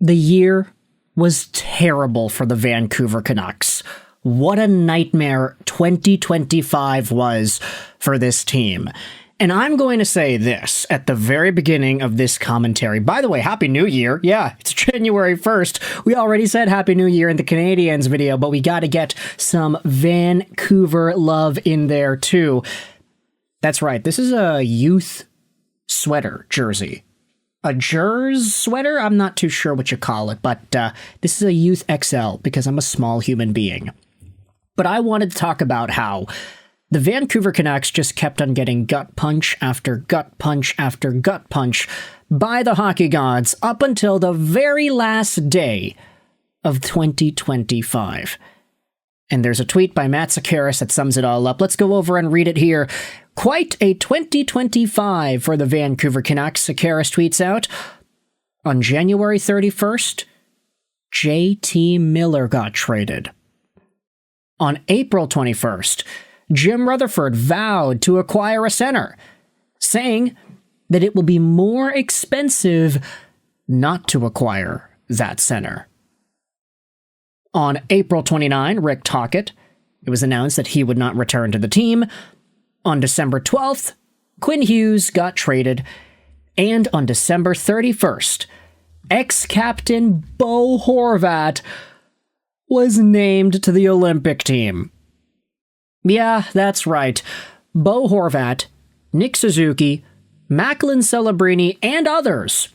The year was terrible for the Vancouver Canucks. What a nightmare 2025 was for this team. And I'm going to say this at the very beginning of this commentary. By the way, Happy New Year. Yeah, it's January 1st. We already said Happy New Year in the Canadiens video, but we got to get some Vancouver love in there too. That's right. This is a youth sweater jersey. A Jers sweater? I'm not too sure what you call it, but this is a Youth XL because I'm a small human being. But I wanted to talk about how the Vancouver Canucks just kept on getting gut punch after gut punch after gut punch by the hockey gods up until the very last day of 2025. And there's a tweet by Matt Sakaris that sums it all up. Let's go over and read it here. Quite a 2025 for the Vancouver Canucks, Sakaris tweets out. On January 31st, J.T. Miller got traded. On April 21st, Jim Rutherford vowed to acquire a center, saying that it will be more expensive not to acquire that center. On April 29, Rick Tocchet, it was announced that he would not return to the team. On December 12th, Quinn Hughes got traded. And on December 31st, ex-captain Bo Horvat was named to the Olympic team. Yeah, that's right. Bo Horvat, Nick Suzuki, Macklin Celebrini, and others.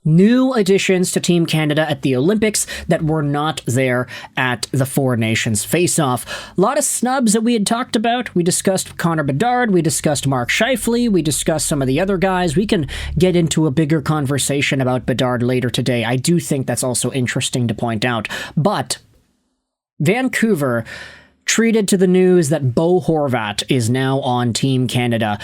New additions to Team Canada at the Olympics that were not there at the Four Nations face-off. A lot of snubs that we had talked about. We discussed Connor Bedard, we discussed Mark Scheifele, we discussed some of the other guys. We can get into a bigger conversation about Bedard later today. I do think that's also interesting to point out. But Vancouver treated to the news that Bo Horvat is now on Team Canada.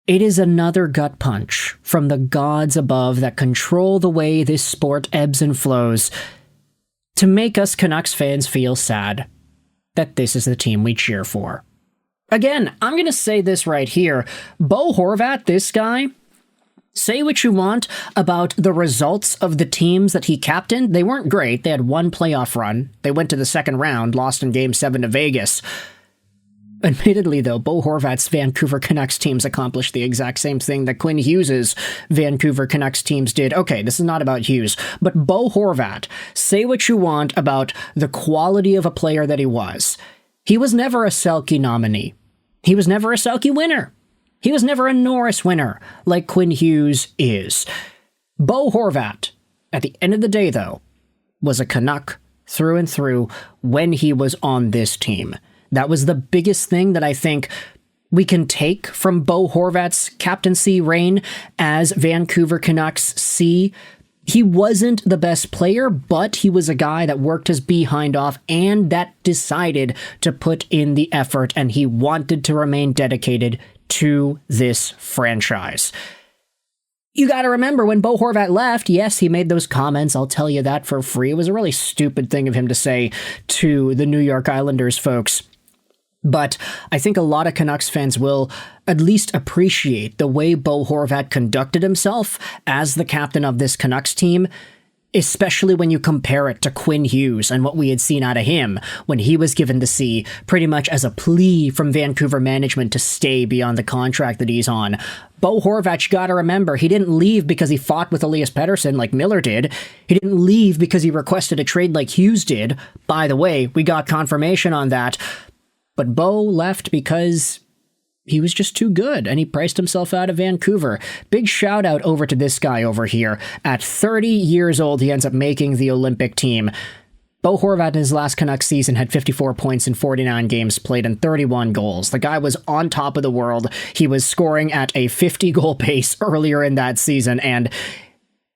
It is another gut punch from the gods above that control the way this sport ebbs and flows to make us Canucks fans feel sad that this is the team we cheer for. Again, I'm going to say this right here. Bo Horvat, this guy, say what you want about the results of the teams that he captained. They weren't great. They had one playoff run. They went to the second round, lost in Game 7 to Vegas. Admittedly, though, Bo Horvat's Vancouver Canucks teams accomplished the exact same thing that Quinn Hughes' Vancouver Canucks teams did. Okay, this is not about Hughes, but Bo Horvat, say what you want about the quality of a player that he was. He was never a Selke nominee. He was never a Selke winner. He was never a Norris winner like Quinn Hughes is. Bo Horvat, at the end of the day, though, was a Canuck through and through when he was on this team. That was the biggest thing that I think we can take from Bo Horvat's captaincy reign as Vancouver Canucks see. He wasn't the best player, but he was a guy that worked his behind off and that decided to put in the effort, and he wanted to remain dedicated to this franchise. You got to remember when Bo Horvat left, yes, he made those comments. I'll tell you that for free. It was a really stupid thing of him to say to the New York Islanders folks. But I think a lot of Canucks fans will at least appreciate the way Bo Horvat conducted himself as the captain of this Canucks team, especially when you compare it to Quinn Hughes and what we had seen out of him when he was given the C pretty much as a plea from Vancouver management to stay beyond the contract that he's on. Bo Horvat, you gotta remember, he didn't leave because he fought with Elias Pettersson like Miller did. He didn't leave because he requested a trade like Hughes did. By the way, we got confirmation on that. But Bo left because he was just too good, and he priced himself out of Vancouver. Big shout out over to this guy over here. At 30 years old, he ends up making the Olympic team. Bo Horvat in his last Canucks season had 54 points in 49 games played and 31 goals. The guy was on top of the world. He was scoring at a 50-goal pace earlier in that season, and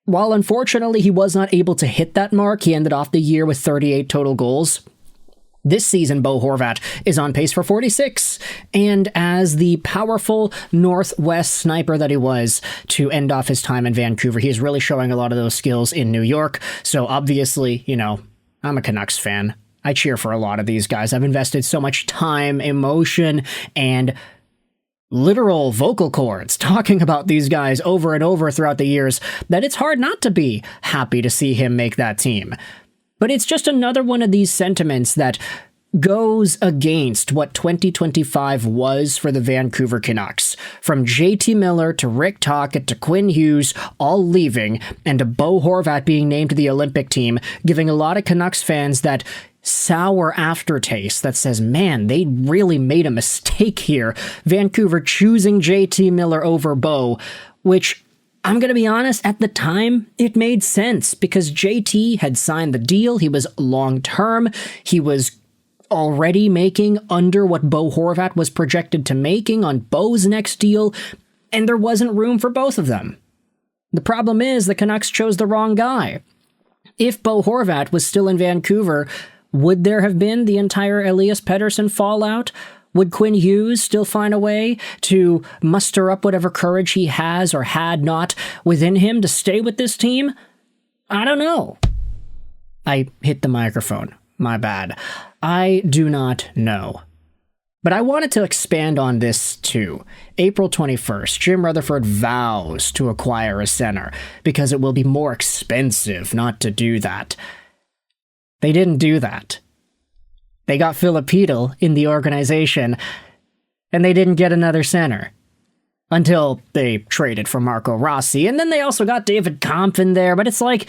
while unfortunately he was not able to hit that mark, he ended off the year with 38 total goals. This season, Bo Horvat is on pace for 46, and as the powerful Northwest sniper that he was to end off his time in Vancouver, he is really showing a lot of those skills in New York. So obviously, you know, I'm a Canucks fan. I cheer for a lot of these guys. I've invested so much time, emotion, and literal vocal cords talking about these guys over and over throughout the years that it's hard not to be happy to see him make that team. But it's just another one of these sentiments that goes against what 2025 was for the Vancouver Canucks. From JT Miller to Rick Tocchet to Quinn Hughes all leaving, and to Bo Horvat being named to the Olympic team, giving a lot of Canucks fans that sour aftertaste that says, man, they really made a mistake here. Vancouver choosing JT Miller over Bo, which, I'm going to be honest, at the time, it made sense because JT had signed the deal. He was long-term. He was already making under what Bo Horvat was projected to making on Bo's next deal, and there wasn't room for both of them. The problem is the Canucks chose the wrong guy. If Bo Horvat was still in Vancouver, would there have been the entire Elias Pettersson fallout? Would Quinn Hughes still find a way to muster up whatever courage he has or had not within him to stay with this team? I don't know. I hit the microphone. My bad. I do not know. But I wanted to expand on this too. April 21st, Jim Rutherford vows to acquire a center because it will be more expensive not to do that. They didn't do that. They got Filipino in the organization, and they didn't get another center. Until they traded for Marco Rossi, and then they also got David Kampf in there, but it's like,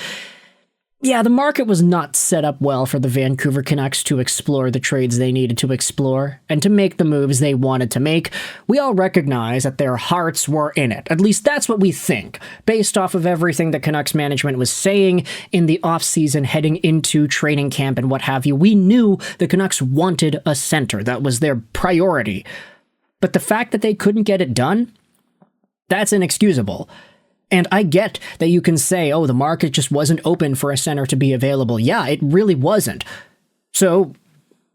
yeah, the market was not set up well for the Vancouver Canucks to explore the trades they needed to explore and to make the moves they wanted to make. We all recognize that their hearts were in it. At least that's what we think, based off of everything the Canucks management was saying in the offseason heading into training camp and what have you. We knew the Canucks wanted a center. That was their priority. But the fact that they couldn't get it done, that's inexcusable. And I get that you can say, oh, the market just wasn't open for a center to be available. Yeah, it really wasn't. So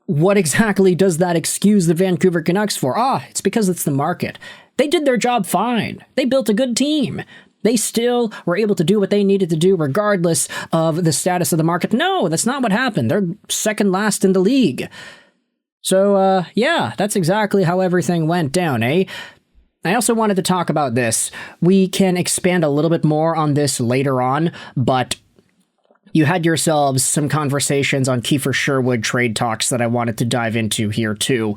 what exactly does that excuse the Vancouver Canucks for? It's because it's the market. They did their job fine. They built a good team. They still were able to do what they needed to do regardless of the status of the market. No, that's not what happened. They're second last in the league. So, yeah, that's exactly how everything went down, eh? I also wanted to talk about this. We can expand a little bit more on this later on, but you had yourselves some conversations on Kiefer Sherwood trade talks that I wanted to dive into here too.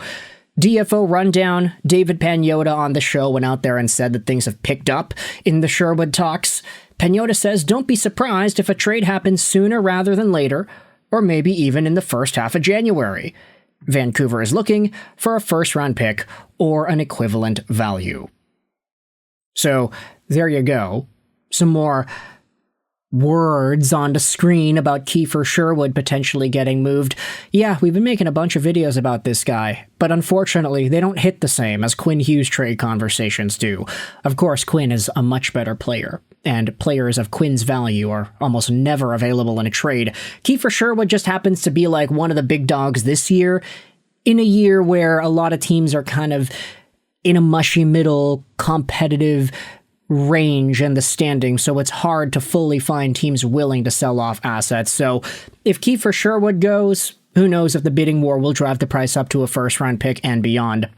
DFO rundown, David Pagnotta on the show went out there and said that things have picked up in the Sherwood talks. Pagnotta says, don't be surprised if a trade happens sooner rather than later, or maybe even in the first half of January. Vancouver is looking for a first-round pick or an equivalent value. So, there you go. Some more words on the screen about Kiefer Sherwood potentially getting moved. Yeah, we've been making a bunch of videos about this guy, but unfortunately, they don't hit the same as Quinn Hughes trade conversations do. Of course, Quinn is a much better player, and players of Quinn's value are almost never available in a trade. Kiefer Sherwood just happens to be like one of the big dogs this year, in a year where a lot of teams are kind of in a mushy middle, competitive range in the standings, so it's hard to fully find teams willing to sell off assets. So if Kiefer Sherwood goes, who knows if the bidding war will drive the price up to a first-round pick and beyond.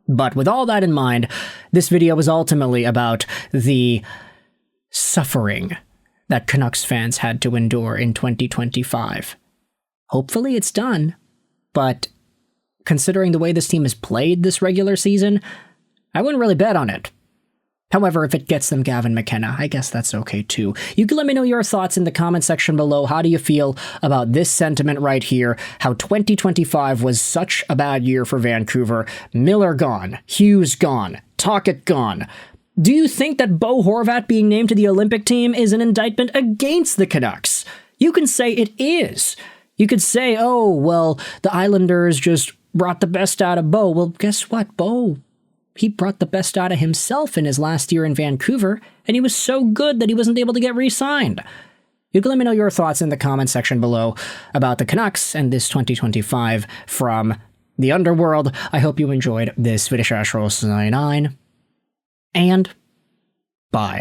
But with all that in mind, this video was ultimately about the suffering that Canucks fans had to endure in 2025. Hopefully it's done, but considering the way this team has played this regular season, I wouldn't really bet on it. However, if it gets them Gavin McKenna, I guess that's okay too. You can let me know your thoughts in the comment section below. How do you feel about this sentiment right here? How 2025 was such a bad year for Vancouver. Miller gone. Hughes gone. Tocchet gone. Do you think that Bo Horvat being named to the Olympic team is an indictment against the Canucks? You can say it is. You could say, oh, well, the Islanders just brought the best out of Bo. Well, guess what? Bo, he brought the best out of himself in his last year in Vancouver, and he was so good that he wasn't able to get re-signed. You can let me know your thoughts in the comment section below about the Canucks and this 2025 from the underworld. I hope you enjoyed this video. And bye.